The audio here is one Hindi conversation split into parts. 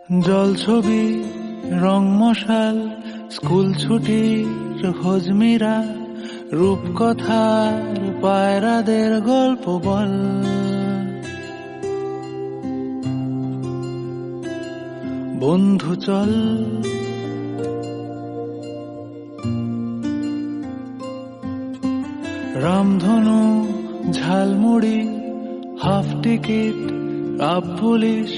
জল ছবি রং মশাল স্কুল ছুটির হজমিরা রূপকথার পায়রাদের গল্প বল। বন্ধু চল রামধনু jhalmuri half ticket up police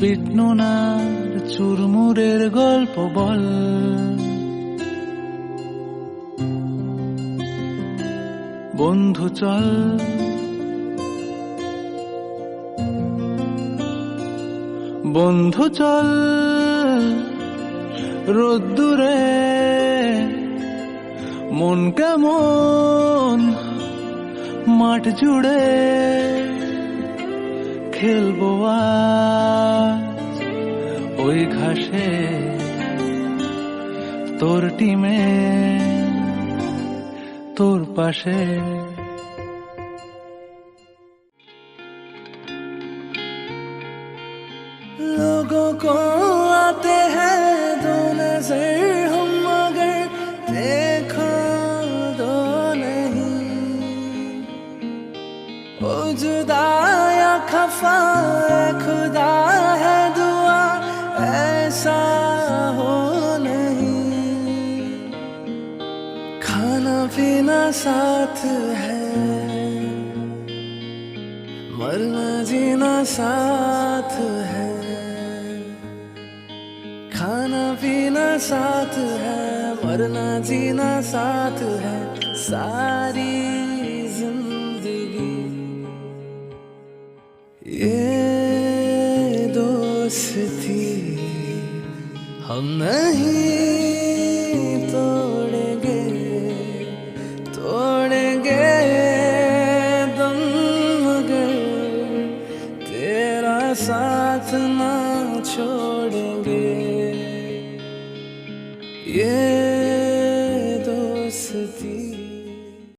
বিটনুনার চুরমুরের গল্প বল। বন্ধু চল বন্ধু চল রোদ্দুরে মন কেমন মাঠ জুড়ে খেলবো আজ ওই ঘাসে তোর টিমে তোর পাশে। लोगों को आते हैं दो नजर हम मगर देखो दो नहीं। ओ जुदा या खफा खुदा है दुआ ऐसा हो नहीं। खाना पीना साथ है मरना जीना साथ है। खाना पीना साथ है मरना जीना साथ है। सारी जिंदगी ये दोस्ती हम नहीं तोड़ेंगे तोड़ेंगे दम मगर तेरा साथ ना छोड़।